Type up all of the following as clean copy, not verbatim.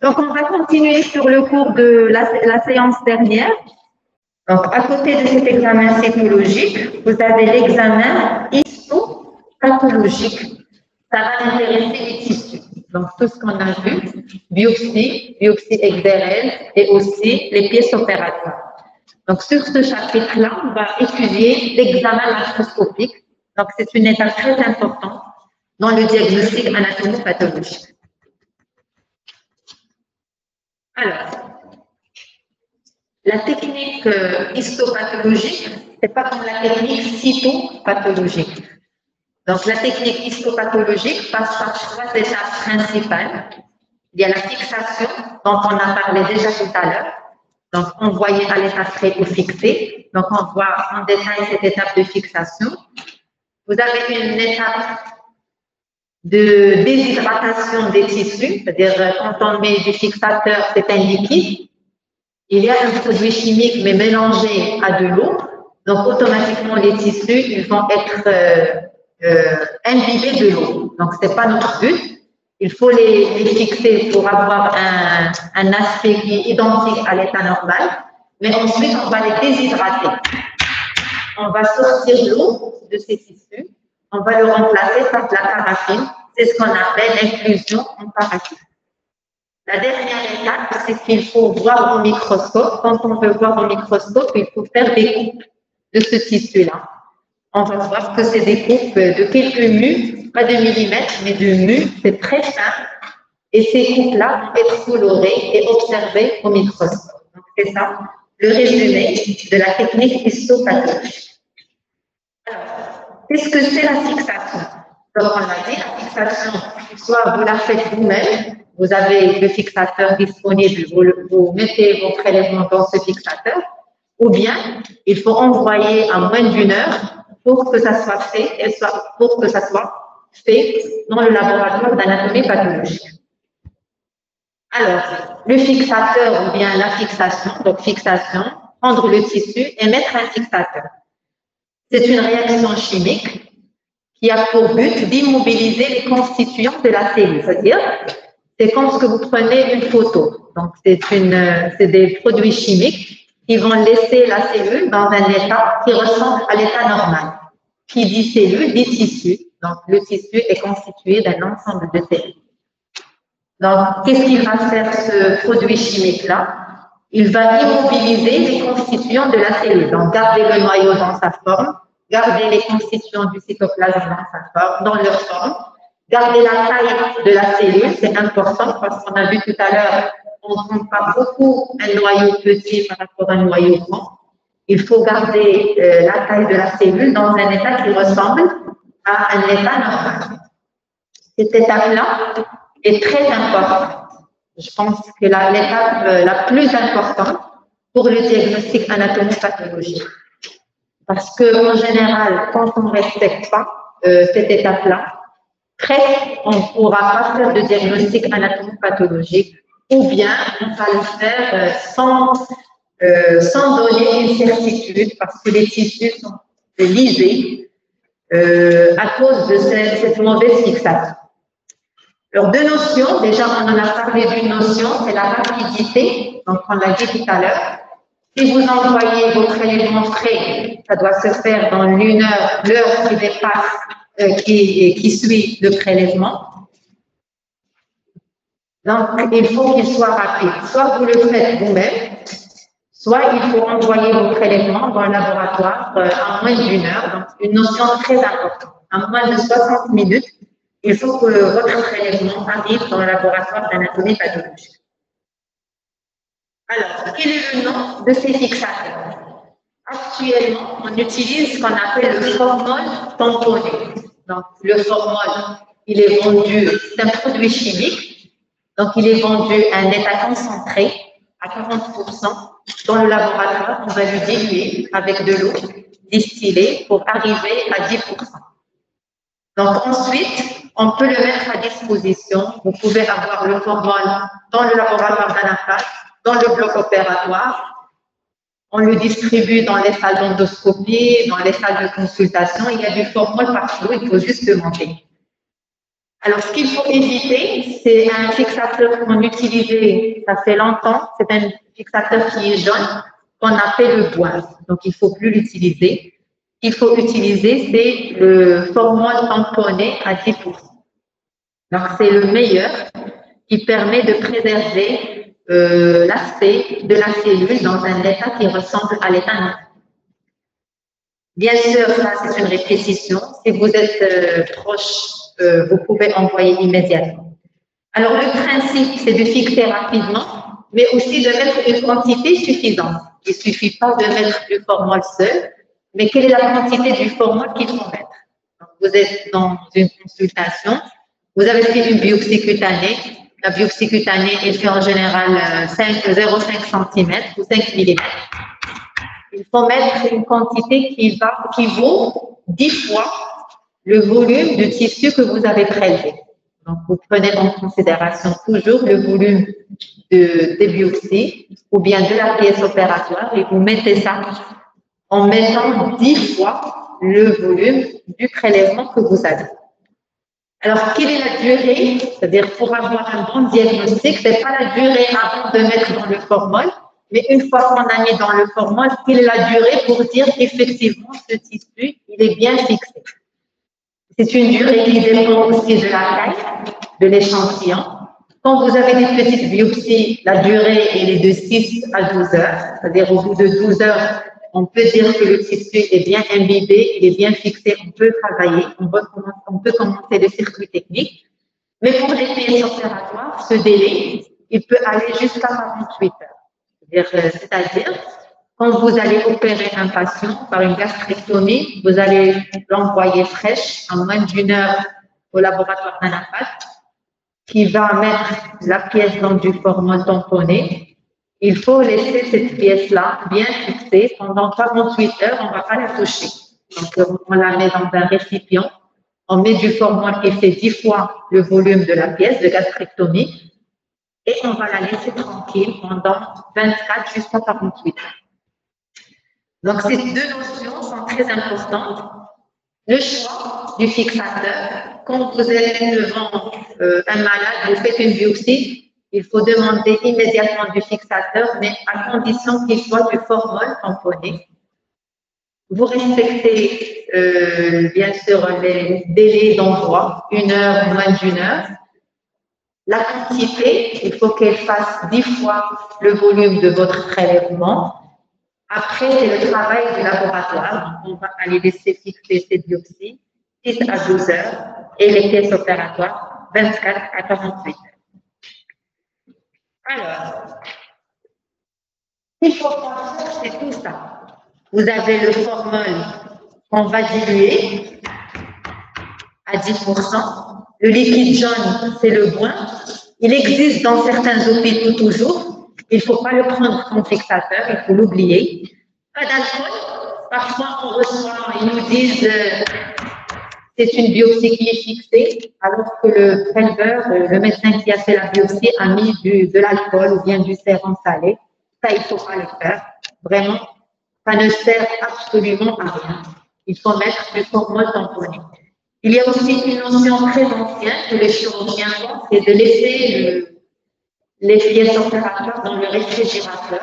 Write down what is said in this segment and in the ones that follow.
Donc, on va continuer sur le cours de la séance dernière. Donc, à côté de cet examen cytologique, vous avez l'examen histopathologique. Ça va intéresser les tissus. Donc, tout ce qu'on a vu, biopsie extérieure et aussi les pièces opératoires. Donc, sur ce chapitre-là, on va étudier l'examen macroscopique. Donc, c'est une étape très importante dans le diagnostic anatomopathologique. Alors, la technique histopathologique, c'est pas comme la technique cytopathologique. Donc, la technique histopathologique passe par 3 étapes principales. Il y a la fixation, dont on a parlé déjà tout à l'heure. Donc, envoyer à l'état frais ou fixé. Donc, on voit en détail cette étape de fixation. Vous avez une étape de déshydratation des tissus, c'est-à-dire quand on met du fixateur, c'est un liquide. Il y a un produit chimique, mais mélangé à de l'eau. Donc, automatiquement, les tissus ils vont être imbibés de l'eau. Donc, ce n'est pas notre but. Il faut les fixer pour avoir un aspect qui est identique à l'état normal. Mais ensuite, on va les déshydrater. On va sortir l'eau de ces tissus. On va le remplacer par de la paraffine. C'est ce qu'on appelle l'inclusion en paraffine. La dernière étape, c'est qu'il faut voir au microscope. Quand on veut voir au microscope, il faut faire des coupes de ce tissu-là. On va voir que c'est des coupes de quelques mus, pas de millimètres, mais de mus, c'est très fin. Et ces coupes-là vont être colorées et observées au microscope. Donc, c'est ça, le résumé de la technique histopathologique. Alors, qu'est-ce que c'est la fixation? Donc, on a dit, la fixation, soit vous la faites vous-même, vous avez le fixateur disponible, vous mettez vos prélèvements dans ce fixateur, ou bien il faut envoyer à moins d'1 heure pour que ça soit fait, dans le laboratoire d'anatomie pathologique. Alors, le fixateur ou bien la fixation, donc fixation, prendre le tissu et mettre un fixateur. C'est une réaction chimique qui a pour but d'immobiliser les constituants de la cellule, c'est-à-dire c'est comme ce que vous prenez une photo. Donc, c'est des produits chimiques qui vont laisser la cellule dans un état qui ressemble à l'état normal. Qui dit cellule, dit tissu. Donc, le tissu est constitué d'un ensemble de cellules. Donc, qu'est-ce qu'il va faire ce produit chimique-là? Il va immobiliser les constituants de la cellule. Donc, garder le noyau dans sa forme, garder les constituants du cytoplasme dans sa forme, dans leur forme. Garder la taille de la cellule, c'est important parce qu'on a vu tout à l'heure, on ne prend pas beaucoup un noyau petit par rapport à un noyau grand. Il faut garder la taille de la cellule dans un état qui ressemble à un état normal. Cette étape-là est très importante. Je pense que l'étape la plus importante pour le diagnostic anatomopathologique. Parce qu'en général, quand on ne respecte pas cette étape-là, on ne pourra pas faire de diagnostic anatomopathologique ou bien on va le faire sans donner une certitude parce que les tissus sont lisés à cause de cette mauvaise fixation. Alors, 2 notions, déjà on en a parlé d'une notion, c'est la rapidité, donc on l'a dit tout à l'heure. Si vous envoyez vos prélèvements frais, ça doit se faire dans l'1 heure, l'heure qui dépasse, qui suit le prélèvement. Donc, il faut qu'il soit rapide. Soit vous le faites vous-même, soit il faut envoyer vos prélèvements dans le laboratoire en moins d'1 heure. Donc, une notion très importante. En moins de 60 minutes, il faut que votre prélèvement arrive dans le laboratoire d'anatomie pathologique. Alors, quel est le nom de ces fixateurs? Actuellement, on utilise ce qu'on appelle le formol tamponné. Donc, le formol, il est vendu, c'est un produit chimique, donc il est vendu à un état concentré, à 40%. Dans le laboratoire, on va le diluer avec de l'eau distillée pour arriver à 10%. Donc, ensuite, on peut le mettre à disposition. Vous pouvez avoir le formol dans le laboratoire d'anaphase, dans le bloc opératoire. On le distribue dans les salles d'endoscopie, dans les salles de consultation. Il y a du formol partout, il faut juste demander. Alors, ce qu'il faut éviter, c'est un fixateur qu'on utilisait, ça fait longtemps, c'est un fixateur qui est jaune, qu'on appelle le bois. Donc, il ne faut plus l'utiliser. Ce qu'il faut utiliser, c'est le formol tamponné à 10%. Donc, c'est le meilleur qui permet de préserver l'aspect de la cellule dans un état qui ressemble à l'état naturel. Bien sûr, ça, c'est une répétition. Si vous êtes proche, vous pouvez envoyer immédiatement. Alors, le principe, c'est de fixer rapidement, mais aussi de mettre une quantité suffisante. Il ne suffit pas de mettre du formol seul, mais quelle est la quantité du formol qu'il faut mettre? Donc, vous êtes dans une consultation, vous avez fait une biopsie cutanée. La biopsie cutanée est fait en général 0,5 cm ou 5 mm. Il faut mettre une quantité qui vaut 10 fois le volume de tissu que vous avez prélevé. Donc, vous prenez en considération toujours le volume des biopsies ou bien de la pièce opératoire et vous mettez ça en mettant 10 fois le volume du prélèvement que vous avez. Alors, quelle est la durée? C'est-à-dire, pour avoir un bon diagnostic, ce n'est pas la durée avant de mettre dans le formol, mais une fois qu'on a mis dans le formol, quelle est la durée pour dire qu'effectivement, ce tissu, il est bien fixé. C'est une durée qui dépend aussi de la taille de l'échantillon. Quand vous avez des petites biopsies, la durée elle est de 6 à 12 heures, c'est-à-dire au bout de 12 heures, on peut dire que le tissu est bien imbibé, il est bien fixé, on peut travailler, on peut commencer le circuit technique. Mais pour les pièces opératoires, ce délai, il peut aller jusqu'à 48 heures. C'est-à-dire, quand vous allez opérer un patient par une gastrectomie, vous allez l'envoyer fraîche en moins d'une heure au laboratoire d'anapath qui va mettre la pièce dans du formol tamponné. Il faut laisser cette pièce-là bien fixée pendant 48 heures, on ne va pas la toucher. Donc, on la met dans un récipient, on met du formol qui fait 10 fois le volume de la pièce de gastrectomie et on va la laisser tranquille pendant 24 jusqu'à 48 heures. Donc, ces deux notions sont très importantes. Le choix du fixateur. Quand vous êtes devant un malade, vous faites une biopsie, il faut demander immédiatement du fixateur, mais à condition qu'il soit du formol tamponné. Vous respectez bien sûr les délais d'envoi, 1 heure, moins d'1 heure. La quantité, il faut qu'elle fasse 10 fois le volume de votre prélèvement. Après, c'est le travail du laboratoire. On va aller laisser fixer cette biopsie 6 à 12 heures et les pièces opératoires 24 à 48 heures. Alors, il faut penser, c'est tout ça. Vous avez le formol qu'on va diluer à 10%. Le liquide jaune, c'est le bois. Il existe dans certains hôpitaux toujours. Il ne faut pas le prendre comme fixateur, il faut l'oublier. Pas d'alcool. Parfois, on reçoit, ils nous disent c'est une biopsie qui est fixée, alors que le préleveur, le médecin qui a fait la biopsie, a mis de l'alcool ou bien du sérum salé. Ça, il ne faut pas le faire. Vraiment, ça ne sert absolument à rien. Il faut mettre du formol tamponné. Il y a aussi une notion très ancienne que les chirurgiens font, c'est de laisser les pièces opératoires dans le réfrigérateur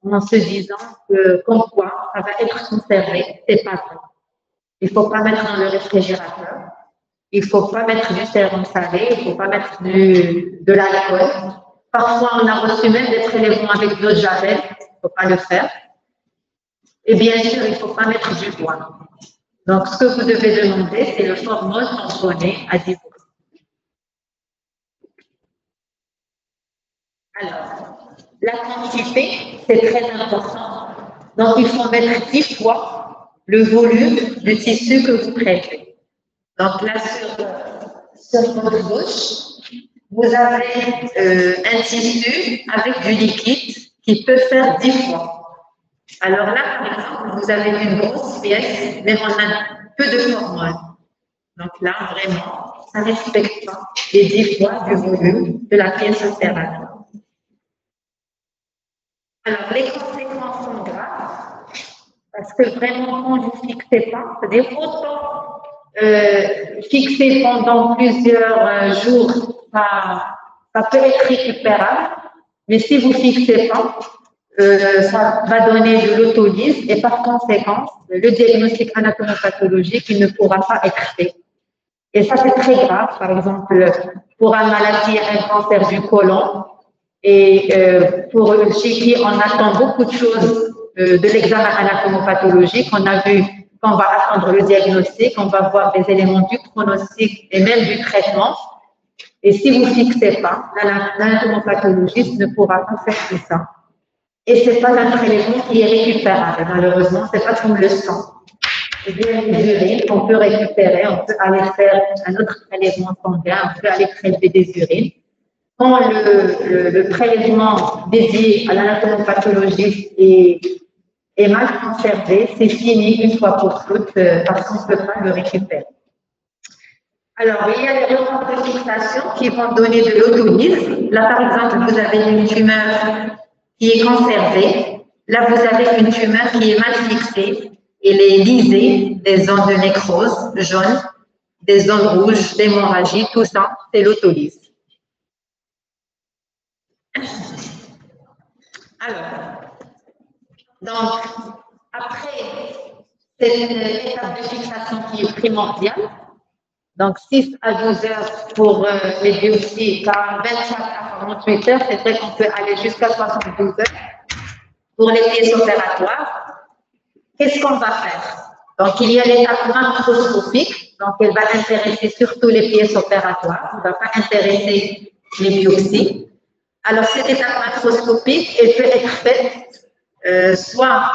en se disant que, comme quoi, ça va être conservé. C'est pas vrai. Il ne faut pas mettre dans le réfrigérateur. Il ne faut pas mettre du sérum salé. Il ne faut pas mettre de l'alcool. Parfois, on a reçu même des prélèvements avec de l'eau de javel. Il ne faut pas le faire. Et bien sûr, il ne faut pas mettre du bois. Donc, ce que vous devez demander, c'est le formol tamponné à 10%. Alors, la quantité, c'est très important. Donc, il faut mettre 10 fois le volume du tissu que vous prélevez. Donc, là, sur votre gauche, vous avez un tissu avec du liquide qui peut faire 10 fois. Alors là, par exemple, vous avez une grosse pièce, mais on a peu de formol. Donc là, vraiment, ça ne respecte pas les 10 fois du volume de la pièce opératoire. Alors, les conséquences sont graves, parce que vraiment, quand vous ne fixez pas, c'est-à-dire autant fixé pendant plusieurs jours, ça peut être récupérable, mais si vous ne fixez pas, ça va donner de l'autolyse et par conséquent, le diagnostic anatomopathologique il ne pourra pas être fait. Et ça, c'est très grave. Par exemple, pour un maladie, un cancer du côlon, et chez qui on attend beaucoup de choses de l'examen anatomopathologique. On a vu qu'on va attendre le diagnostic, on va voir des éléments du pronostic et même du traitement. Et si vous ne fixez pas, l'anatomopathologiste ne pourra pas faire tout ça. Et ce n'est pas un prélèvement qui est récupérable, malheureusement, ce n'est pas comme le sang. C'est bien l'urine qu'on peut récupérer, on peut aller faire un autre prélèvement sanguin, on peut aller prélever des urines. Quand le prélèvement dédié à l'anatomopathologie est mal conservé, c'est fini une fois pour toutes parce qu'on ne peut pas le récupérer. Alors, il y a les reports de fixation qui vont donner de l'autolyse. Là, par exemple, vous avez une tumeur qui est conservée. Là, vous avez une tumeur qui est mal fixée. Elle est lysée, des zones de nécrose jaune, des zones rouges, d'hémorragie, tout ça, c'est l'autolyse. Alors, donc, après cette étape de fixation qui est primordiale, donc 6 à 12 heures pour les biopsies, car 24 à 48 heures, c'est vrai qu'on peut aller jusqu'à 72 heures pour les pièces opératoires. Qu'est-ce qu'on va faire? Donc, il y a l'étape macroscopique, donc elle va intéresser surtout les pièces opératoires, elle ne va pas intéresser les biopsies. Alors, cette étape macroscopique, elle peut être faite soit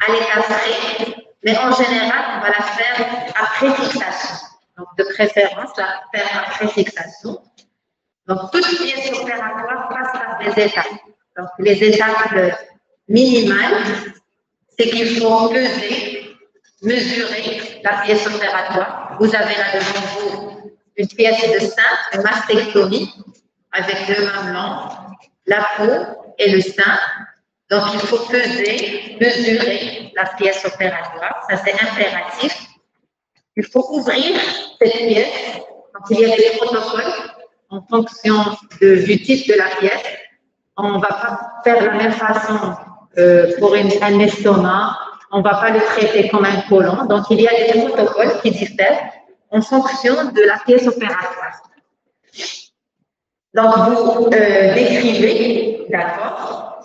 à l'état frais, mais en général, on va la faire après fixation. Donc, de préférence, la faire après fixation. Donc, toute pièce opératoire passe par des étapes. Donc, les étapes minimales, c'est qu'il faut peser, mesurer la pièce opératoire. Vous avez là devant vous une pièce de sein, une mastectomie, avec le mamelon, la peau et le sein. Donc, il faut peser, mesurer la pièce opératoire. Ça, c'est impératif. Il faut ouvrir cette pièce. Donc, il y a des protocoles en fonction du type de la pièce. On ne va pas faire de la même façon pour un estomac. On ne va pas le traiter comme un côlon. Donc, il y a des protocoles qui diffèrent en fonction de la pièce opératoire. Donc, vous décrivez, d'accord.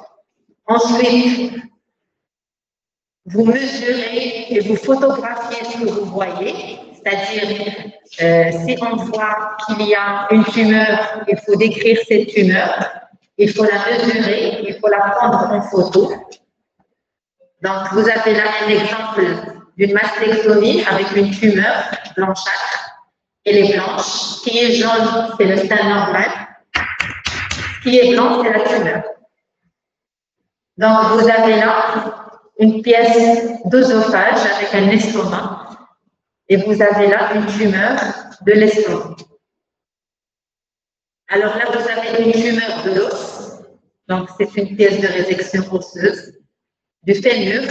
Ensuite, vous mesurez et vous photographiez ce que vous voyez. C'est-à-dire, si on voit qu'il y a une tumeur, il faut décrire cette tumeur. Il faut la mesurer, il faut la prendre en photo. Donc, vous avez là un exemple d'une mastectomie avec une tumeur blanchâtre. Elle est blanche. Ce qui est jaune, c'est le sein normal. Ce qui est blanc, c'est la tumeur. Donc, vous avez là une pièce d'œsophage avec un estomac. Et vous avez là une tumeur de l'estomac. Alors là, vous avez une tumeur de l'os. Donc, c'est une pièce de résection osseuse. Du fémur.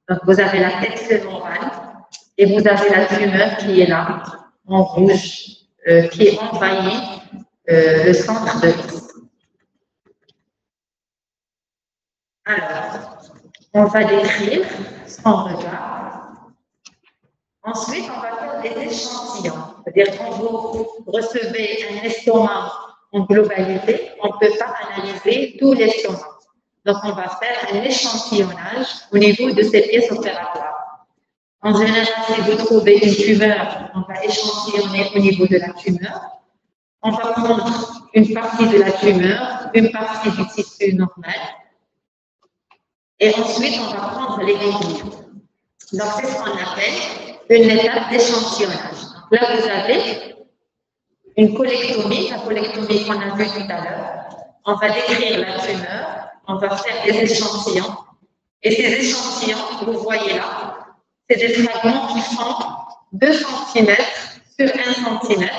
Donc, vous avez la tête fémorale. Et vous avez la tumeur qui est là, en rouge, qui envahit le centre de l'os. Alors, on va décrire ce qu'on regarde. Ensuite, on va faire des échantillons. C'est-à-dire quand vous recevez un estomac en globalité, on ne peut pas analyser tout l'estomac. Donc, on va faire un échantillonnage au niveau de ces pièces opératoires. En général, si vous trouvez une tumeur, on va échantillonner au niveau de la tumeur. On va prendre une partie de la tumeur, une partie du tissu normal. Et ensuite, on va prendre les ganglions. Donc, c'est ce qu'on appelle une étape d'échantillonnage. Là, vous avez une colectomie, la colectomie qu'on a vue tout à l'heure. On va décrire la tumeur, on va faire des échantillons. Et ces échantillons, vous voyez là, c'est des fragments qui font 2 cm sur 1 cm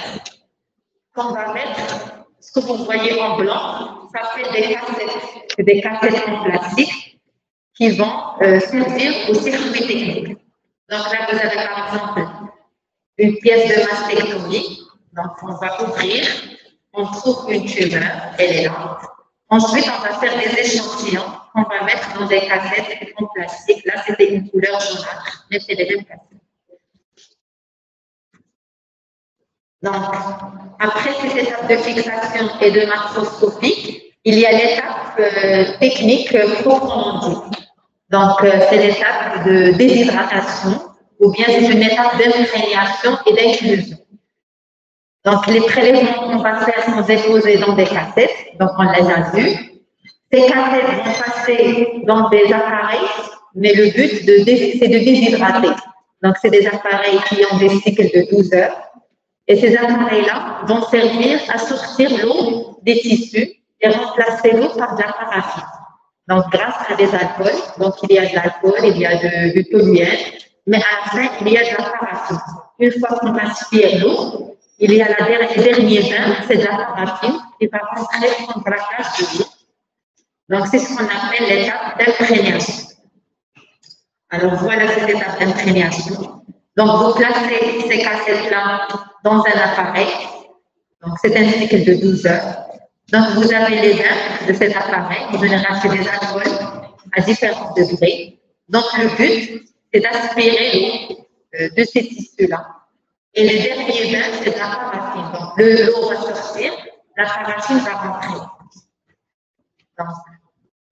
qu'on va mettre, ce que vous voyez en blanc, ça fait des cassettes en plastique qui vont servir au circuit technique. Donc là, vous avez par exemple une pièce de mastectomie. Donc, on va ouvrir, on trouve une tumeur, elle est là. Ensuite, on va faire des échantillons qu'on va mettre dans des cassettes en plastique. Là, c'était une couleur jaunâtre, mais c'est les mêmes cassettes. Donc, après cette étape de fixation et de macroscopie, il y a l'étape technique proprement dite. Donc, c'est l'étape de déshydratation ou bien c'est une étape d'imprégnation et d'inclusion. Donc, les prélèvements qu'on va faire sont déposés dans des cassettes, donc on les a vus. Ces cassettes vont passer dans des appareils, mais le but, c'est de déshydrater. Donc, c'est des appareils qui ont des cycles de 12 heures. Et ces appareils-là vont servir à sortir l'eau des tissus et remplacer l'eau par de la paraffine. Donc, grâce à des alcools, donc il y a de l'alcool, il y a du toluène, mais à la fin, il y a de la paraffine. Une fois qu'on aspire l'eau, il y a le dernier bain, c'est de la paraffine qui va rentrer prendre la place de l'eau. Donc, c'est ce qu'on appelle l'étape d'imprégnation. Alors, voilà cette étape d'imprégnation. Donc, vous placez ces cassettes-là dans un appareil. Donc, c'est un cycle de 12 heures. Donc, vous avez les bains de cet appareil. En général, c'est des alcools à différents degrés. Donc, le but, c'est d'aspirer l'eau de ces tissus-là. Et le dernier bain, c'est de la paraffine. Donc, l'eau va sortir, la paraffine va rentrer. Donc,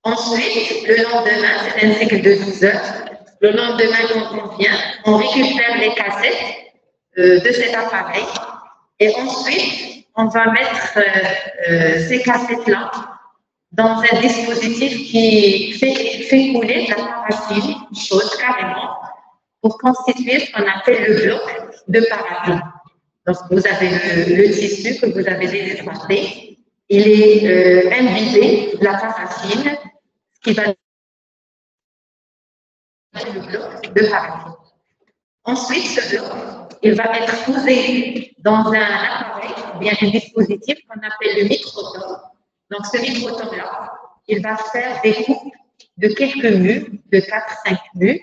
ensuite, le lendemain, c'est un cycle de 12 heures. Le lendemain, quand on vient, on récupère les cassettes de cet appareil et ensuite, on va mettre ces cassettes-là dans un dispositif qui fait couler de la paraffine chaude carrément pour constituer ce qu'on appelle le bloc de paraffine. Donc, vous avez le tissu que vous avez déshydraté, il est imbibé de la paraffine, ce qui va le bloc de paraffine. Ensuite, ce bloc, il va être posé dans un appareil, bien un dispositif qu'on appelle le microtome. Donc, ce microtome-là, il va faire des coupes de quelques mus, de 4-5 mus,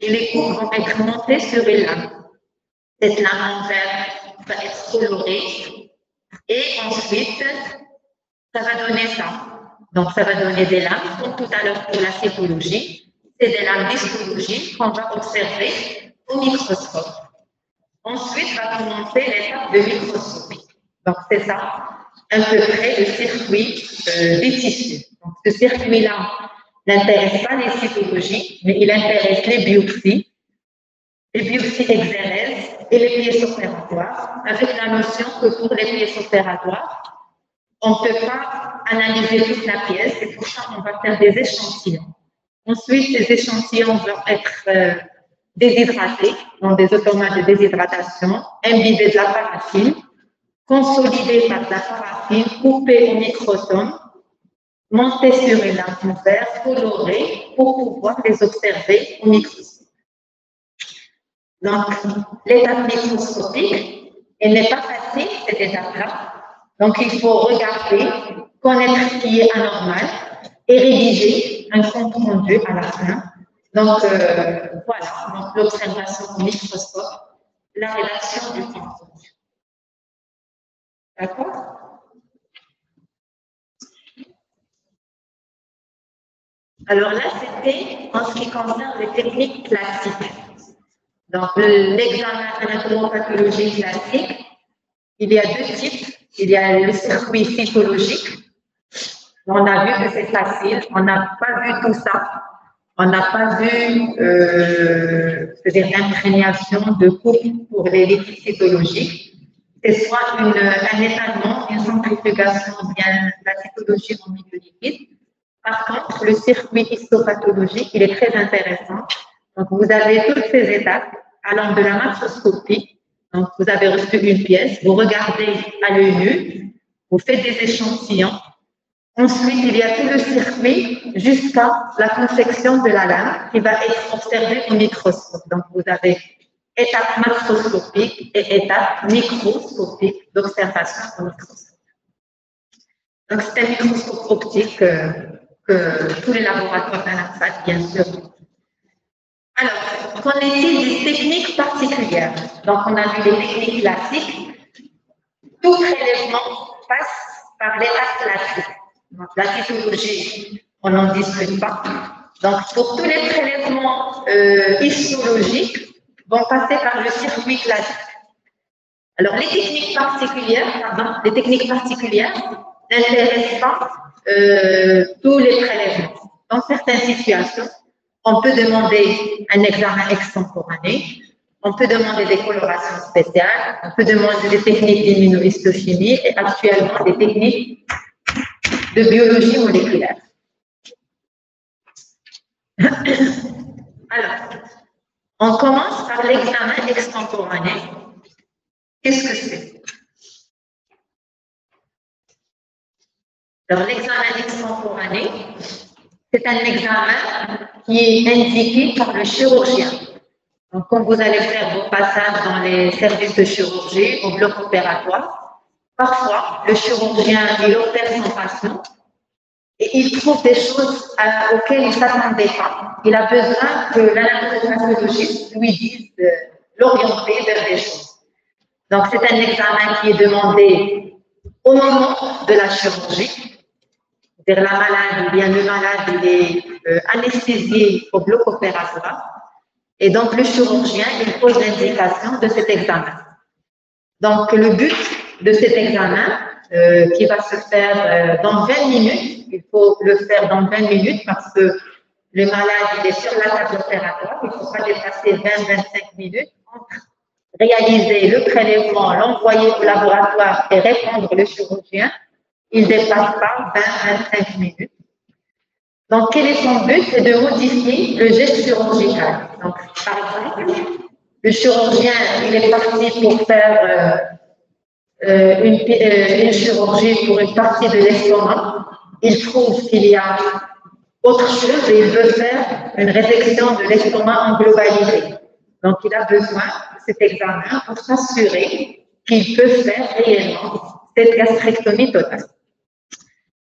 et les coupes vont être montées sur une lame. Cette lame en verre va être colorée, et ensuite, ça va donner ça. Donc, ça va donner des lames, comme tout à l'heure pour la cytologie. C'est des lames d'histologie qu'on va observer au microscope. Ensuite, va commencer l'étape de microscopie. Donc, c'est ça, à peu près le circuit des tissus. Donc, ce circuit-là n'intéresse pas les cytologies, mais il intéresse les biopsies exérèses et les pièces opératoires, avec la notion que pour les pièces opératoires, on ne peut pas analyser toute la pièce et pour ça, on va faire des échantillons. Ensuite, ces échantillons vont être déshydratés dans des automates de déshydratation, imbibés de la paraffine, consolidés par de la paraffine, coupés au microtome, montés sur une lampe en verre, colorés pour pouvoir les observer au microscope. Donc, l'étape microscopique, elle n'est pas facile, cette étape-là. Donc, il faut regarder, connaître ce qui est anormal et rédiger un compte rendu à la fin. Donc, voilà, donc l'observation au microscope, la rédaction du compte rendu. D'accord? Alors là, c'était en ce qui concerne les techniques classiques. Donc, l'examen anatomopathologie classique, il y a deux types. Il y a le circuit cytologique. On a vu que c'est facile. On n'a pas vu tout ça. On n'a pas vu c'est-à-dire l'imprégnation de coupe pour les liquides cytologiques. C'est soit un étalement, une centrifugation, bien la cytologie en milieu liquide. Par contre, le circuit histopathologique, il est très intéressant. Donc, vous avez toutes ces étapes allant de la macroscopie. Donc, vous avez reçu une pièce, vous regardez à l'œil nu, vous faites des échantillons. Ensuite, il y a tout le circuit jusqu'à la confection de la lame qui va être observée au microscope. Donc, vous avez étape macroscopique et étape microscopique d'observation au microscope. Donc, c'est un microscope optique que tous les laboratoires d'ANAFAT, bien sûr, Alors, qu'en est-il des techniques particulières? Donc, on a vu les techniques classiques. Tout prélèvement passe par l'étape classique. Donc, la cytologie, on n'en discute pas. Donc, pour tous les prélèvements histologiques, vont passer par le circuit classique. Alors, les techniques particulières n'intéressent pas tous les prélèvements. Dans certaines situations, on peut demander un examen extemporané, on peut demander des colorations spéciales, on peut demander des techniques d'immunohistochimie et actuellement des techniques de biologie moléculaire. Alors, on commence par l'examen extemporané. Qu'est-ce que c'est? Alors, l'examen extemporané, c'est un examen qui est indiqué par le chirurgien. Donc, quand vous allez faire vos passages dans les services de chirurgie, au bloc opératoire, parfois, le chirurgien, il opère son patient et il trouve des choses auxquelles il ne s'attendait pas. Il a besoin que l'anatomopathologiste lui dise de l'orienter vers des choses. Donc, c'est un examen qui est demandé au moment de la chirurgie. C'est-à-dire la malade, ou bien le malade, il est anesthésié au bloc opératoire. Et donc, le chirurgien, il pose l'indication de cet examen. Donc, le but de cet examen, qui va se faire dans 20 minutes, il faut le faire dans 20 minutes parce que le malade, il est sur la table opératoire, il ne faut pas dépasser 20-25 minutes entre réaliser le prélèvement, l'envoyer au laboratoire et répondre le chirurgien. Il ne dépasse pas 20-25 minutes. Donc, quel est son but? C'est de modifier le geste chirurgical. Donc, par exemple, le chirurgien, il est parti pour faire une chirurgie pour une partie de l'estomac. Il trouve qu'il y a autre chose et il veut faire une résection de l'estomac en globalité. Donc, il a besoin de cet examen pour s'assurer qu'il peut faire réellement cette gastrectomie totale.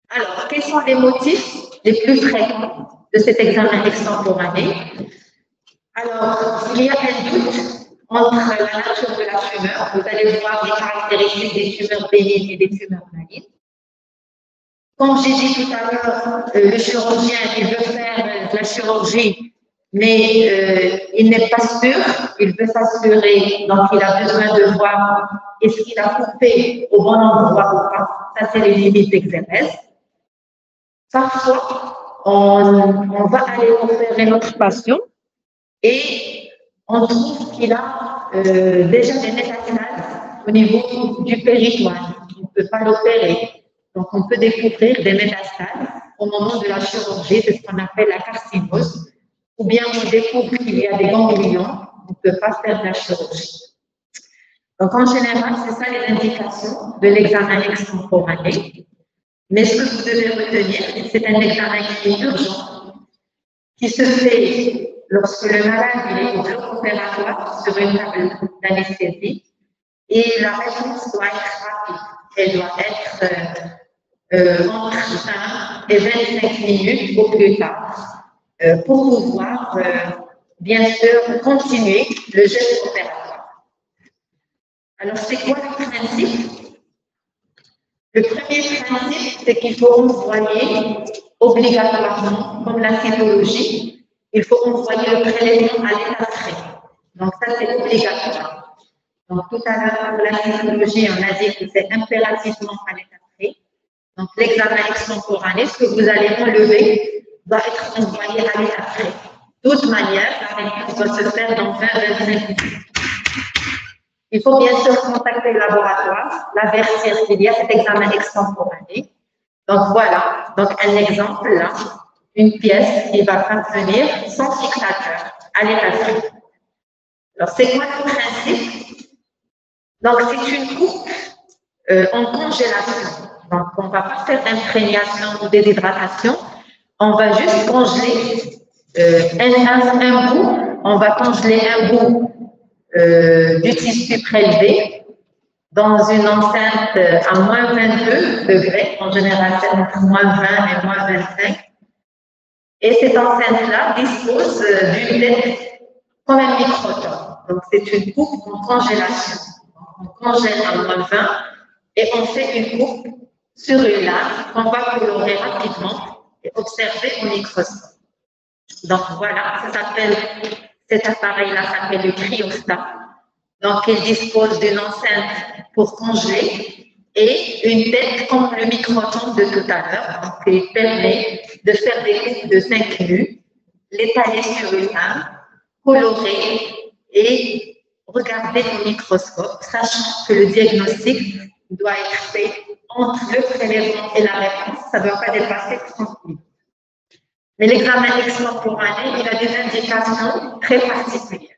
Alors, quels sont les motifs les plus fréquents de cet examen extemporané? Alors, il y a un doute entre la nature de la tumeur. Vous allez voir les caractéristiques des tumeurs bénignes et des tumeurs malignes. Comme j'ai dit tout à l'heure, le chirurgien, il veut faire de la chirurgie, mais il n'est pas sûr, il veut s'assurer, donc il a besoin de voir est-ce qu'il a coupé au bon endroit ou pas. Ça, c'est les limites d'exérèse. Parfois, on va aller opérer notre patient et on trouve qu'il a déjà des métastases au niveau du péritoine. On ne peut pas l'opérer. Donc, on peut découvrir des métastases au moment de la chirurgie, c'est ce qu'on appelle la carcinose. Ou bien on découvre qu'il y a des ganglions, on ne peut pas faire de la chirurgie. Donc, en général, c'est ça les indications de l'examen extemporané. Mais ce que vous devez retenir, c'est un examen qui est urgent, qui se fait lorsque le malade est au bloc opératoire sur une table d'anesthésie et la réponse doit être rapide. Elle doit être entre 20 et 25 minutes au plus tard pour pouvoir, bien sûr, continuer le geste opératoire. Alors, c'est quoi le principe? Le premier principe, c'est qu'il faut envoyer obligatoirement, comme la cytologie, il faut envoyer le prélèvement à l'état frais. Donc, ça, c'est obligatoire. Donc, tout à l'heure, pour la cytologie, on a dit que c'est impérativement à l'état frais. Donc, l'examen extemporané, ce que vous allez enlever, doit être envoyé à l'état frais. De toute manière, la réponse doit se faire dans 20-25 minutes. Il faut bien sûr contacter le laboratoire, l'avertir qu'il y a cet examen extemporané. Donc voilà, donc un exemple là, une pièce qui va parvenir sans fixateur à l'état frais. Alors c'est quoi le principe? Donc c'est une coupe en congélation. Donc on ne va pas faire d'imprégnation ou déshydratation, on va juste congeler un bout, on va congeler un bout du tissu prélevé dans une enceinte à moins 22 degrés. En général, c'est entre moins 20 et moins 25. Et cette enceinte-là dispose d'une tête comme un microton. Donc, c'est une coupe en congélation. On congèle à -20 et on fait une coupe sur une lame qu'on va colorer rapidement et observer au microscope. Donc, voilà, cet appareil-là s'appelle le cryostat. Donc, il dispose d'une enceinte pour congeler et une tête comme le microton de tout à l'heure. Donc, il permet de faire des coupes de 5 minutes, l'étaler sur une lame, colorer et regarder au microscope, sachant que le diagnostic doit être fait entre le prélèvement et la réponse. Ça ne doit pas dépasser 30 minutes. Mais l'examen extemporané, il a des indications très particulières.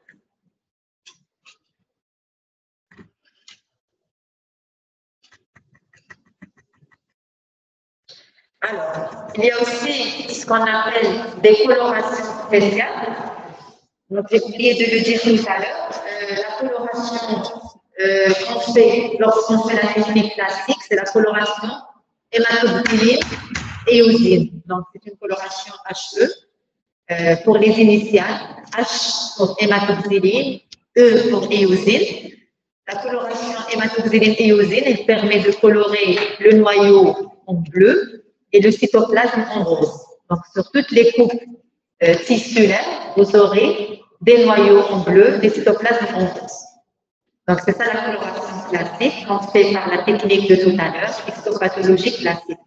Alors, il y a aussi ce qu'on appelle des colorations spéciales. Donc, j'ai oublié de le dire tout à l'heure. La coloration qu'on fait lorsqu'on fait la technique classique, c'est la coloration hématoglycine et eosine. Donc, c'est une coloration HE pour les initiales. H pour hématoglycine, E pour éosine. La coloration hématoglycine et eosine, elle permet de colorer le noyau en bleu et le cytoplasme en rose. Donc, sur toutes les coupes tissulaires, vous aurez des noyaux en bleu, des cytoplasmes en rose. Donc, c'est ça la coloration classique qu'on fait par la technique de tout à l'heure, histopathologie classique.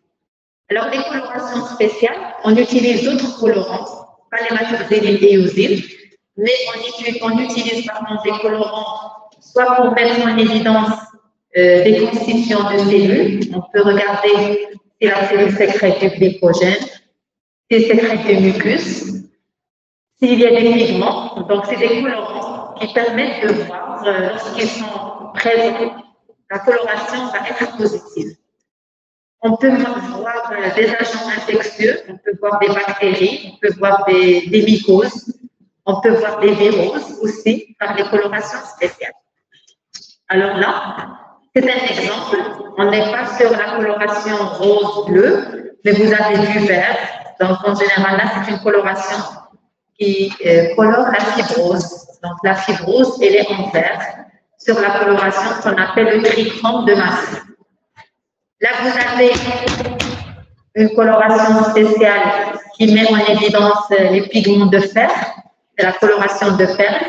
Alors, les colorations spéciales, on utilise d'autres colorants, pas l'hématoglycine et eosine, mais on utilise par exemple des colorants soit pour mettre en évidence des constituants de cellules. On peut regarder si la cellule sécrète du glycogène, si elle sécrète du mucus, s'il y a des pigments. Donc, c'est des colorants qui permettent de voir lorsqu'ils sont présents, la coloration va être positive. On peut voir des agents infectieux, on peut voir des bactéries, on peut voir des mycoses, on peut voir des virus aussi par les colorations spéciales. Alors là, c'est un exemple. On n'est pas sur la coloration rose-bleu, mais vous avez du vert. Donc, en général, là, c'est une coloration qui colore la fibrose. Donc, la fibrose, elle est en vert sur la coloration qu'on appelle le trichrome de Massey. Là, vous avez une coloration spéciale qui met en évidence les pigments de fer. C'est la coloration de fer.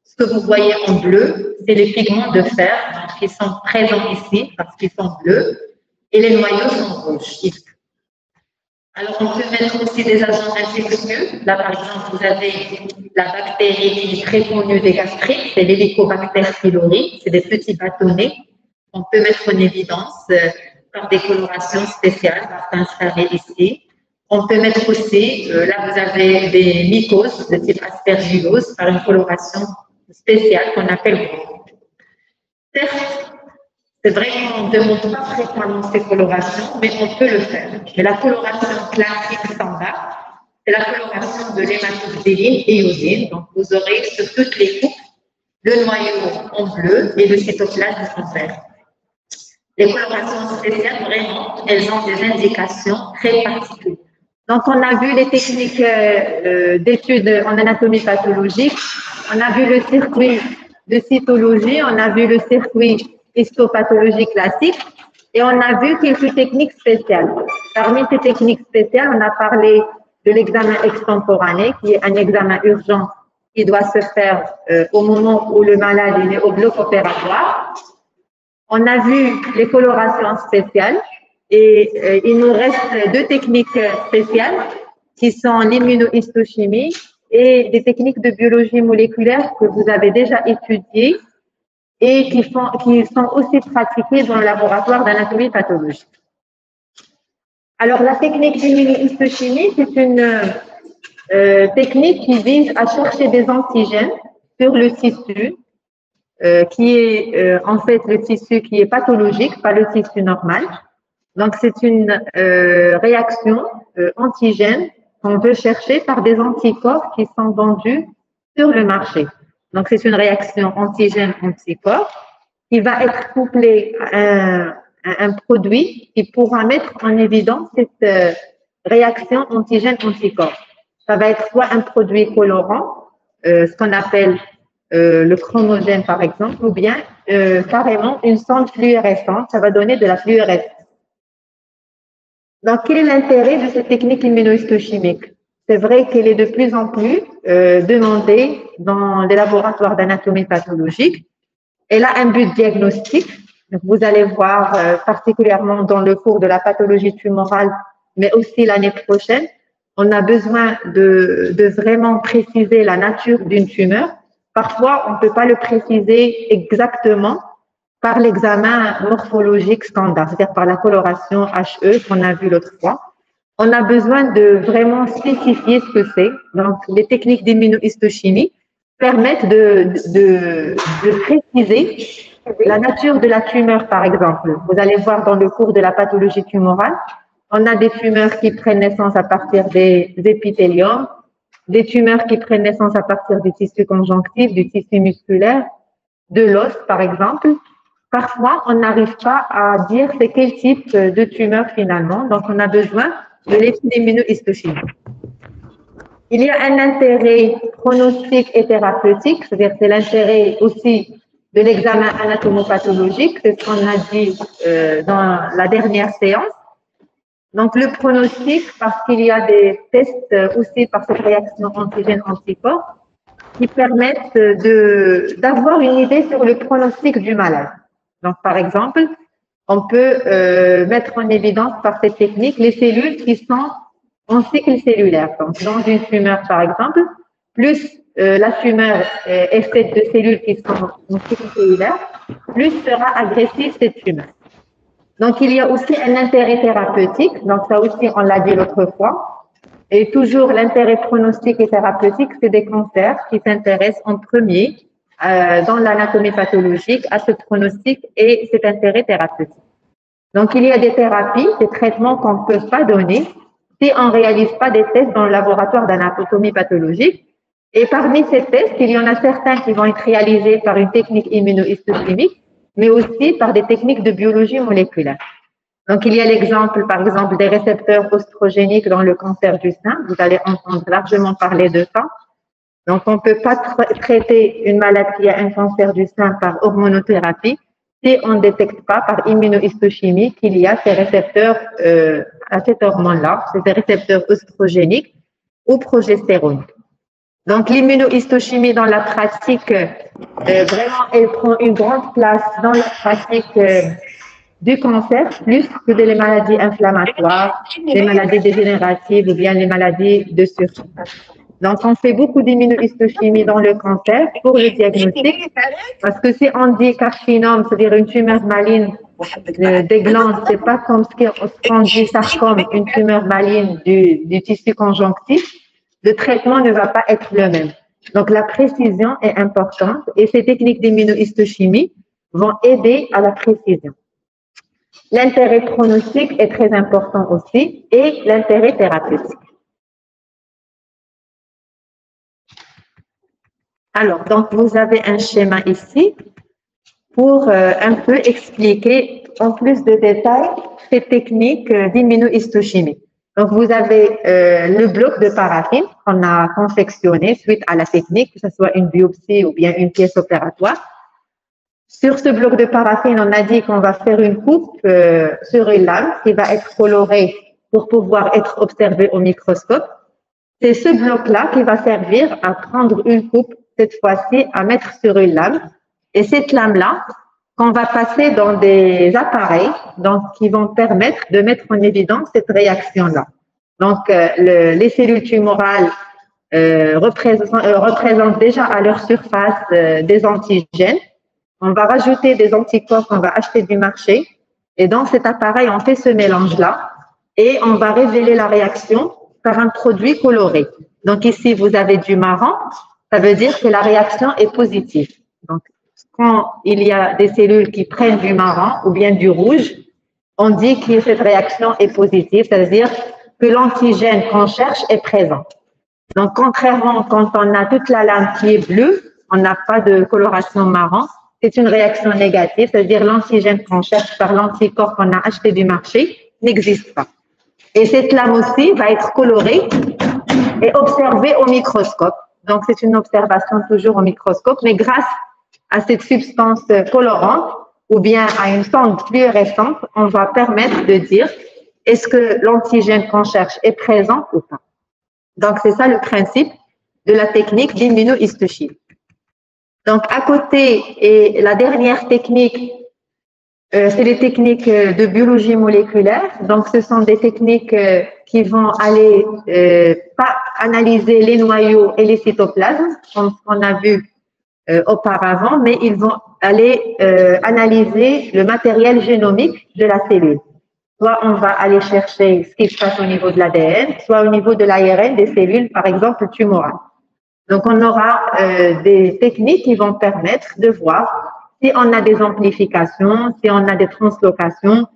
Ce que vous voyez en bleu, c'est les pigments de fer qui sont présents ici parce qu'ils sont bleus et les noyaux sont rouges. Alors, on peut mettre aussi des agents infectieux. Là, par exemple, vous avez la bactérie qui est très connue des gastriques, c'est l'Helicobacter pylori, c'est des petits bâtonnets. On peut mettre en évidence par des colorations spéciales, insérées ici. On peut mettre aussi, là, vous avez des mycoses de type aspergillose par une coloration spéciale qu'on appelle gros. Certes, c'est vrai qu'on ne demande pas fréquemment ces colorations, mais on peut le faire. Mais la coloration classique standard, c'est la coloration de l'hématoglycine et eosine. Donc, vous aurez sur toutes les coupes le noyau en bleu et le cytoplasme en vert. Les colorations spéciales, vraiment, elles ont des indications très particulières. Donc, on a vu les techniques d'études en anatomie pathologique, on a vu le circuit de cytologie, on a vu le circuit histopathologie classique et on a vu quelques techniques spéciales. Parmi ces techniques spéciales, on a parlé de l'examen extemporané, qui est un examen urgent qui doit se faire au moment où le malade est au bloc opératoire. On a vu les colorations spéciales et il nous reste deux techniques spéciales qui sont l'immunohistochimie et des techniques de biologie moléculaire que vous avez déjà étudiées et qui sont aussi pratiquées dans le laboratoire d'anatomie pathologique. Alors, la technique d'immunohistochimie, c'est une technique qui vise à chercher des antigènes sur le tissu, qui est en fait le tissu qui est pathologique, pas le tissu normal. Donc, c'est une réaction antigène qu'on veut chercher par des anticorps qui sont vendus sur le marché. Donc, c'est une réaction antigène-anticorps qui va être couplée à un produit qui pourra mettre en évidence cette réaction antigène-anticorps. ça va être soit un produit colorant, ce qu'on appelle le chromogène par exemple, ou bien carrément une sonde fluorescente, ça va donner de la fluorescence. Donc, quel est l'intérêt de cette technique immunohistochimique? C'est vrai qu'elle est de plus en plus demandée dans les laboratoires d'anatomie pathologique. Elle a un but diagnostique. Donc, vous allez voir particulièrement dans le cours de la pathologie tumorale, mais aussi l'année prochaine, on a besoin de vraiment préciser la nature d'une tumeur. Parfois, on ne peut pas le préciser exactement par l'examen morphologique standard, c'est-à-dire par la coloration HE qu'on a vu l'autre fois. On a besoin de vraiment spécifier ce que c'est. Donc, les techniques d'immunohistochimie permettent de préciser la nature de la tumeur, par exemple. Vous allez voir dans le cours de la pathologie tumorale, on a des tumeurs qui prennent naissance à partir des épithéliums, des tumeurs qui prennent naissance à partir du tissu conjonctif, du tissu musculaire, de l'os, par exemple. Parfois, on n'arrive pas à dire c'est quel type de tumeur finalement. Donc, on a besoin de l'étude immunohistochimique. Il y a un intérêt pronostique et thérapeutique, c'est-à-dire c'est l'intérêt aussi de l'examen anatomopathologique, c'est ce qu'on a dit dans la dernière séance. Donc, le pronostic, parce qu'il y a des tests aussi par cette réaction antigène-anticorps qui permettent d'avoir une idée sur le pronostic du malade. Donc, par exemple, on peut mettre en évidence par cette technique les cellules qui sont en cycle cellulaire. Donc, dans une tumeur, par exemple, plus la tumeur est faite de cellules qui sont en cycle cellulaire, plus sera agressive cette tumeur. Donc, il y a aussi un intérêt thérapeutique. Donc, ça aussi, on l'a dit l'autre fois. Et toujours, l'intérêt pronostique et thérapeutique, c'est des cancers qui s'intéressent en premier dans l'anatomie pathologique à ce pronostic et cet intérêt thérapeutique. Donc, il y a des thérapies, des traitements qu'on ne peut pas donner si on ne réalise pas des tests dans le laboratoire d'anatomie pathologique. Et parmi ces tests, il y en a certains qui vont être réalisés par une technique immunohistochimique, mais aussi par des techniques de biologie moléculaire. Donc, il y a l'exemple, par exemple, des récepteurs oestrogéniques dans le cancer du sein. Vous allez entendre largement parler de ça. Donc, on ne peut pas traiter une maladie qui a un cancer du sein par hormonothérapie si on ne détecte pas par immunohistochimie qu'il y a ces récepteurs à cette hormone-là, c'est des récepteurs oestrogéniques ou progestéroniques. Donc, l'immunohistochimie dans la pratique, vraiment, elle prend une grande place dans la pratique du cancer, plus que des maladies inflammatoires, des maladies dégénératives ou bien les maladies de surchauffe. Donc, on fait beaucoup d'immunohistochimie dans le cancer pour le diagnostic, parce que si on dit carcinome, c'est-à-dire une tumeur maligne des glandes, c'est pas comme ce qu'on dit sarcome, une tumeur maligne du tissu conjonctif, le traitement ne va pas être le même. Donc, la précision est importante et ces techniques d'immunohistochimie vont aider à la précision. L'intérêt pronostique est très important aussi et l'intérêt thérapeutique. Alors, donc, vous avez un schéma ici pour un peu expliquer en plus de détails ces techniques d'immunohistochimie. Donc, vous avez le bloc de paraffine qu'on a confectionné suite à la technique, que ce soit une biopsie ou bien une pièce opératoire. Sur ce bloc de paraffine, on a dit qu'on va faire une coupe sur une lame qui va être colorée pour pouvoir être observée au microscope. C'est ce bloc-là qui va servir à prendre une coupe, cette fois-ci, à mettre sur une lame. Et cette lame-là, qu'on va passer dans des appareils donc, qui vont permettre de mettre en évidence cette réaction-là. Donc, les cellules tumorales représentent déjà à leur surface des antigènes. On va rajouter des anticorps qu'on va acheter du marché. Et dans cet appareil, on fait ce mélange-là et on va révéler la réaction par un produit coloré. Donc, ici, vous avez du marron. Ça veut dire que la réaction est positive. Donc, quand il y a des cellules qui prennent du marron ou bien du rouge, on dit que cette réaction est positive, c'est-à-dire que l'antigène qu'on cherche est présent. Donc, contrairement quand on a toute la lame qui est bleue, on n'a pas de coloration marron, c'est une réaction négative, c'est-à-dire l'antigène qu'on cherche par l'anticorps qu'on a acheté du marché n'existe pas. Et cette lame aussi va être colorée et observée au microscope. Donc, c'est une observation toujours au microscope, mais grâce à cette substance colorante ou bien à une sonde plus récente, on va permettre de dire est-ce que l'antigène qu'on cherche est présent ou pas. Donc, c'est ça le principe de la technique d'immunohistochimie. Donc, à côté, et la dernière technique, c'est les techniques de biologie moléculaire. Donc, ce sont des techniques qui vont aller pas analyser les noyaux et les cytoplasmes, comme on a vu auparavant, mais ils vont aller analyser le matériel génomique de la cellule. Soit on va aller chercher ce qui se passe au niveau de l'ADN, soit au niveau de l'ARN des cellules, par exemple tumorales. Donc, on aura des techniques qui vont permettre de voir si on a des amplifications, si on a des translocations,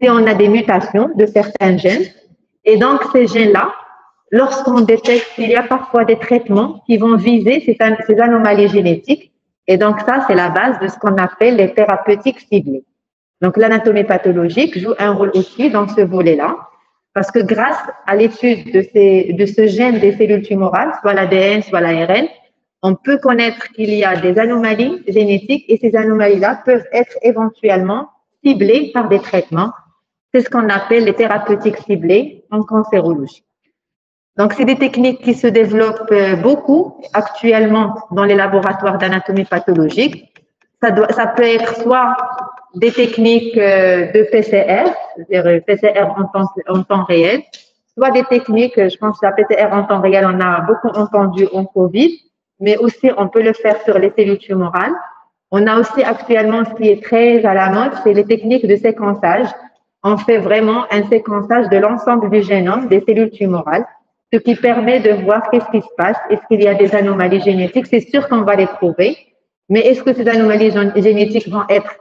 si on a des mutations de certains gènes. Et donc, ces gènes-là, lorsqu'on détecte, il y a parfois des traitements qui vont viser ces anomalies génétiques. Et donc, ça, c'est la base de ce qu'on appelle les thérapeutiques ciblées. Donc, l'anatomie pathologique joue un rôle aussi dans ce volet-là, parce que grâce à l'étude de ce gène des cellules tumorales, soit l'ADN, soit l'ARN, on peut connaître qu'il y a des anomalies génétiques et ces anomalies-là peuvent être éventuellement ciblées par des traitements. C'est ce qu'on appelle les thérapeutiques ciblées en cancérologie. Donc, c'est des techniques qui se développent beaucoup actuellement dans les laboratoires d'anatomie pathologique. Ça peut être soit des techniques de PCR, c'est-à-dire PCR en temps réel, soit des techniques, je pense que la PCR en temps réel, on a beaucoup entendu en COVID, mais aussi on peut le faire sur les cellules tumorales. On a aussi actuellement ce qui est très à la mode, c'est les techniques de séquençage. On fait vraiment un séquençage de l'ensemble du génome des cellules tumorales, ce qui permet de voir qu'est-ce qui se passe, est-ce qu'il y a des anomalies génétiques, c'est sûr qu'on va les trouver, mais est-ce que ces anomalies génétiques vont être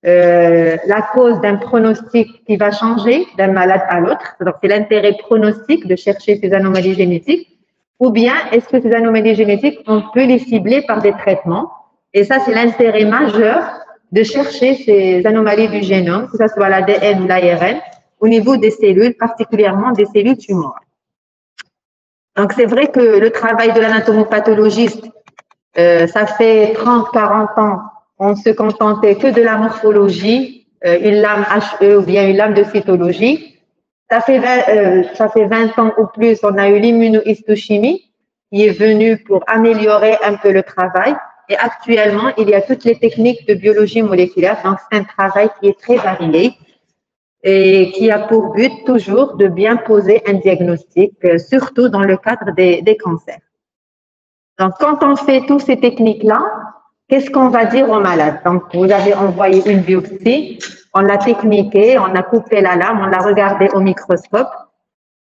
la cause d'un pronostic qui va changer d'un malade à l'autre? Donc, c'est l'intérêt pronostic de chercher ces anomalies génétiques. Ou bien, est-ce que ces anomalies génétiques, on peut les cibler par des traitements? Et ça, c'est l'intérêt majeur de chercher ces anomalies du génome, que ce soit l'ADN ou l'ARN, au niveau des cellules, particulièrement des cellules tumorales. Donc, c'est vrai que le travail de l'anatomopathologiste, ça fait 30, 40 ans, on se contentait que de la morphologie, une lame HE ou bien une lame de cytologie. Ça fait 20 ans ou plus, on a eu l'immunohistochimie qui est venue pour améliorer un peu le travail. Et actuellement, il y a toutes les techniques de biologie moléculaire. Donc, c'est un travail qui est très varié et qui a pour but toujours de bien poser un diagnostic, surtout dans le cadre des cancers. Donc, quand on fait toutes ces techniques-là, qu'est-ce qu'on va dire aux malades? Donc, vous avez envoyé une biopsie, on l'a techniquée, on a coupé la lame, on l'a regardée au microscope.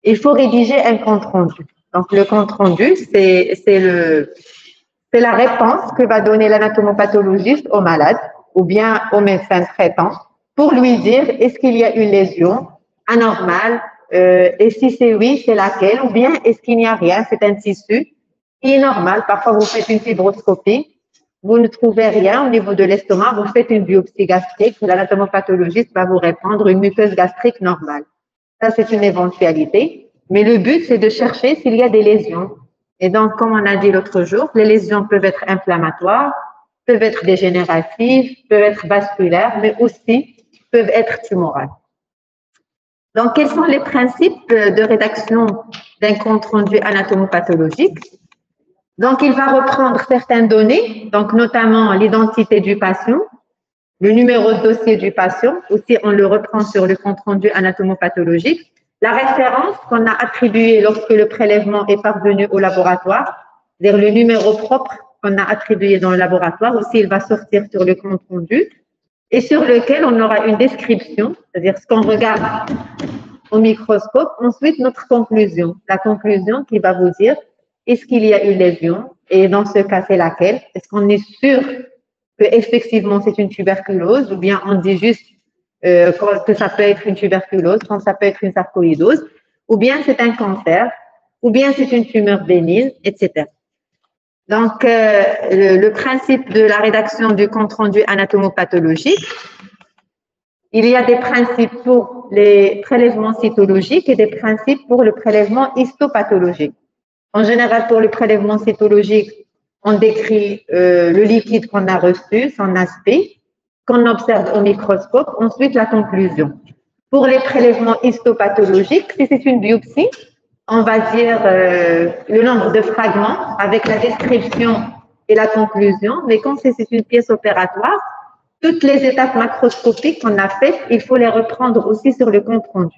Il faut rédiger un compte-rendu. Donc, le compte-rendu, c'est la réponse que va donner l'anatomopathologiste au malade ou bien au médecin traitant pour lui dire est-ce qu'il y a une lésion anormale et si c'est oui, c'est laquelle, ou bien est-ce qu'il n'y a rien, c'est un tissu qui est normal. Parfois, vous faites une fibroscopie, vous ne trouvez rien au niveau de l'estomac, vous faites une biopsie gastrique, l'anatomopathologiste va vous répondre une muqueuse gastrique normale. Ça, c'est une éventualité. Mais le but, c'est de chercher s'il y a des lésions. Et donc, comme on a dit l'autre jour, les lésions peuvent être inflammatoires, peuvent être dégénératives, peuvent être vasculaires, mais aussi peuvent être tumorales. Donc, quels sont les principes de rédaction d'un compte-rendu anatomopathologique? Donc, il va reprendre certaines données, donc notamment l'identité du patient, le numéro de dossier du patient, aussi on le reprend sur le compte-rendu anatomopathologique, la référence qu'on a attribuée lorsque le prélèvement est parvenu au laboratoire, c'est-à-dire le numéro propre qu'on a attribué dans le laboratoire, aussi il va sortir sur le compte-rendu, et sur lequel on aura une description, c'est-à-dire ce qu'on regarde au microscope, ensuite notre conclusion, la conclusion qui va vous dire est-ce qu'il y a une lésion et dans ce cas c'est laquelle, est-ce qu'on est sûr que effectivement c'est une tuberculose ou bien on dit juste que ça peut être une tuberculose, quand ça peut être une sarcoïdose, ou bien c'est un cancer, ou bien c'est une tumeur bénigne, etc. Donc, le principe de la rédaction du compte-rendu anatomopathologique, il y a des principes pour les prélèvements cytologiques et des principes pour le prélèvement histopathologique. En général, pour le prélèvement cytologique, on décrit le liquide qu'on a reçu, son aspect, qu'on observe au microscope, ensuite la conclusion. Pour les prélèvements histopathologiques, si c'est une biopsie, on va dire le nombre de fragments avec la description et la conclusion, mais quand c'est une pièce opératoire, toutes les étapes macroscopiques qu'on a faites, il faut les reprendre aussi sur le compte rendu.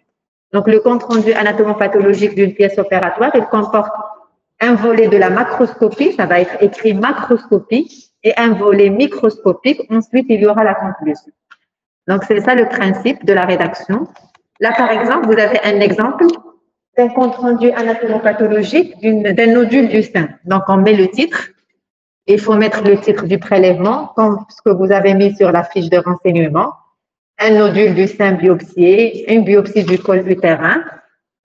Donc, le compte rendu anatomopathologique d'une pièce opératoire, il comporte un volet de la macroscopie, ça va être écrit macroscopie, et un volet microscopique. Ensuite, il y aura la conclusion. Donc, c'est ça le principe de la rédaction. Là, par exemple, vous avez un exemple d'un compte rendu anatomopathologique d'un nodule du sein. Donc, on met le titre. Il faut mettre le titre du prélèvement, comme ce que vous avez mis sur la fiche de renseignement. Un nodule du sein biopsié, une biopsie du col utérin.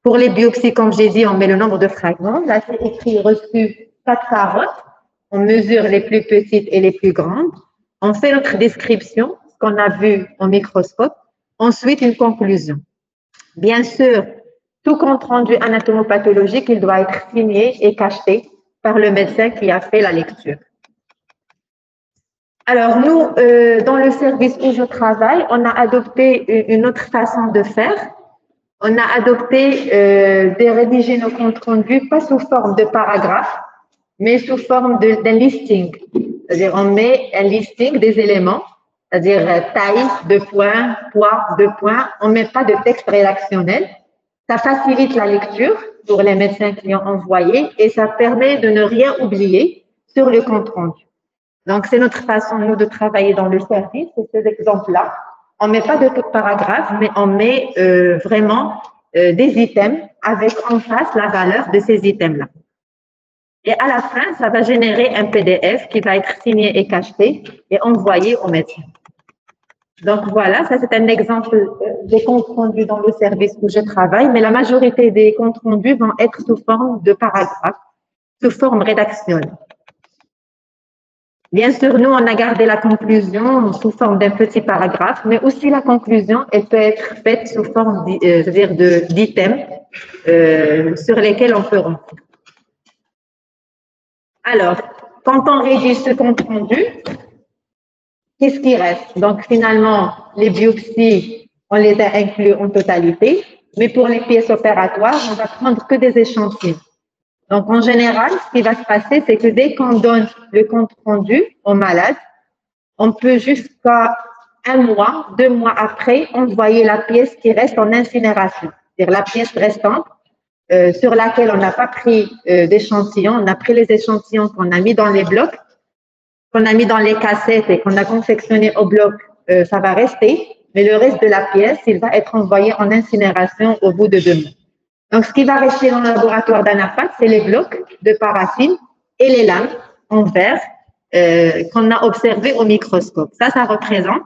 Pour les biopsies, comme j'ai dit, on met le nombre de fragments. Là, c'est écrit reçu 4 carottes. On mesure les plus petites et les plus grandes. On fait notre description, ce qu'on a vu au microscope. Ensuite, une conclusion. Bien sûr, tout compte rendu anatomopathologique, il doit être signé et cacheté par le médecin qui a fait la lecture. Alors, nous, dans le service où je travaille, on a adopté une autre façon de faire. On a adopté de rédiger nos comptes rendus, pas sous forme de paragraphes, mais sous forme d'un listing. C'est-à-dire, on met un listing des éléments, c'est-à-dire taille, 2 points, poids, 2 points. On ne met pas de texte rédactionnel. Ça facilite la lecture pour les médecins qui ont envoyé et ça permet de ne rien oublier sur le compte rendu. Donc, c'est notre façon, nous, de travailler dans le service, c'est ces exemples-là. On ne met pas de paragraphe, mais on met vraiment des items avec en face la valeur de ces items-là. Et à la fin, ça va générer un PDF qui va être signé et cacheté et envoyé au médecin. Donc voilà, ça c'est un exemple des comptes rendus dans le service où je travaille, mais la majorité des comptes rendus vont être sous forme de paragraphes, sous forme rédactionnelle. Bien sûr, nous, on a gardé la conclusion sous forme d'un petit paragraphe, mais aussi la conclusion, elle peut être faite sous forme d'items sur lesquels on peut remplir. Alors, quand on rédige ce compte rendu, qu'est-ce qui reste? Donc, finalement, les biopsies, on les a inclus en totalité, mais pour les pièces opératoires, on va prendre que des échantillons. Donc, en général, ce qui va se passer, c'est que dès qu'on donne le compte rendu au malade, on peut jusqu'à 1 mois, 2 mois après, envoyer la pièce qui reste en incinération. C'est-à-dire la pièce restante sur laquelle on n'a pas pris d'échantillons, on a pris les échantillons qu'on a mis dans les blocs, qu'on a mis dans les cassettes et qu'on a confectionné au bloc, ça va rester, mais le reste de la pièce, il va être envoyé en incinération au bout de 2 mois. Donc, ce qui va rester dans le laboratoire d'Anapat, c'est les blocs de paraffine et les lames en verre qu'on a observées au microscope. Ça représente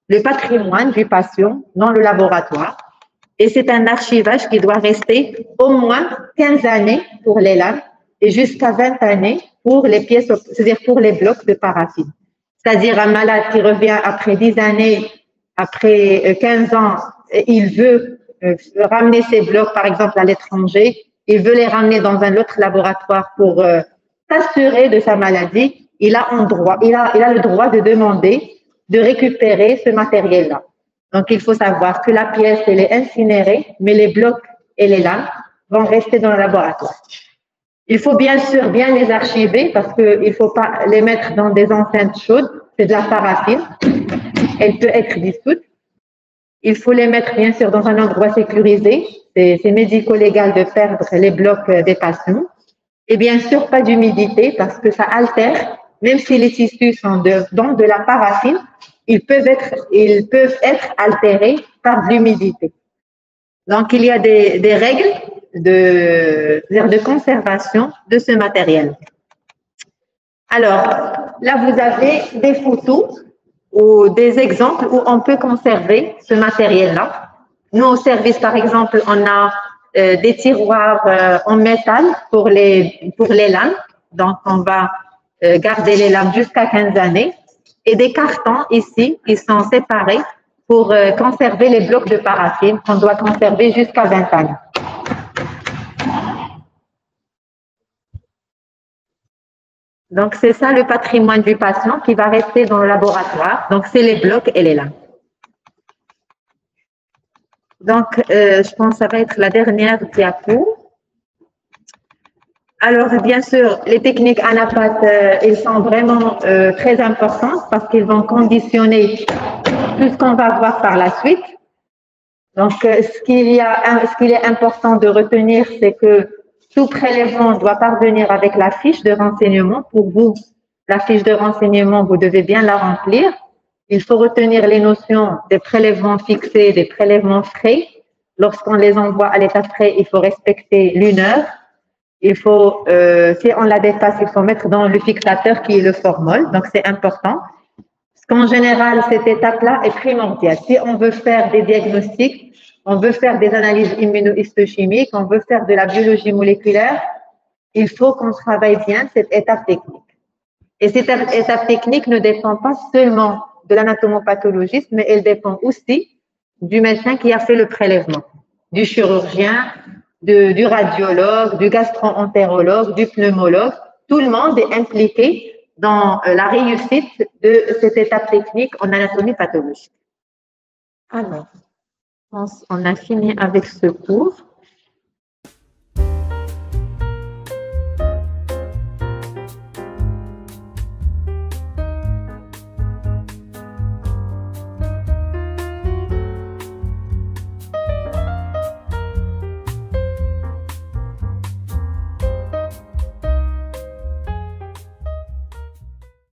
le patrimoine du patient dans le laboratoire. Et c'est un archivage qui doit rester au moins 15 années pour les lames et jusqu'à 20 années pour les pièces, c'est-à-dire pour les blocs de paraffine. C'est-à-dire un malade qui revient après 10 années, après 15 ans, il veut ramener ses blocs, par exemple, à l'étranger, il veut les ramener dans un autre laboratoire pour s'assurer de sa maladie, il a le droit de demander de récupérer ce matériel-là. Donc, il faut savoir que la pièce, elle est incinérée, mais les blocs et les lames vont rester dans le laboratoire. Il faut bien sûr bien les archiver parce qu'il ne faut pas les mettre dans des enceintes chaudes, c'est de la paraffine, elle peut être dissoute. Il faut les mettre, bien sûr, dans un endroit sécurisé. C'est médico-légal de perdre les blocs des patients. Et bien sûr, pas d'humidité parce que ça altère, même si les tissus sont dans de la paraffine, ils peuvent être altérés par de l'humidité. Donc, il y a des règles de conservation de ce matériel. Alors, là, vous avez des photos ou des exemples où on peut conserver ce matériel-là. Nous, au service, par exemple, on a des tiroirs en métal pour les lames. Donc, on va garder les lames jusqu'à 15 années. Et des cartons ici qui sont séparés pour conserver les blocs de paraffine qu'on doit conserver jusqu'à 20 années. Donc, c'est ça le patrimoine du patient qui va rester dans le laboratoire. Donc, c'est les blocs et les lames. Donc, je pense que ça va être la dernière diapo. Alors, bien sûr, les techniques anapathes, elles sont vraiment très importantes parce qu'ils vont conditionner tout ce qu'on va voir par la suite. Donc, ce qu'il est important de retenir, c'est que tout prélèvement doit parvenir avec la fiche de renseignement. Pour vous, la fiche de renseignement, vous devez bien la remplir. Il faut retenir les notions des prélèvements fixés, des prélèvements frais. Lorsqu'on les envoie à l'état frais, il faut respecter l'1 heure. Il faut, si on la dépasse, il faut mettre dans le fixateur qui est le formol. Donc, c'est important. Parce qu'en général, cette étape-là est primordiale. Si on veut faire des diagnostics, on veut faire des analyses immunohistochimiques, on veut faire de la biologie moléculaire, il faut qu'on travaille bien cette étape technique. Et cette étape technique ne dépend pas seulement de l'anatomopathologisme, mais elle dépend aussi du médecin qui a fait le prélèvement, du chirurgien, du radiologue, du gastro-entérologue, du pneumologue. Tout le monde est impliqué dans la réussite de cette étape technique en anatomie pathologique. Alors, je pense qu'on a fini avec ce cours.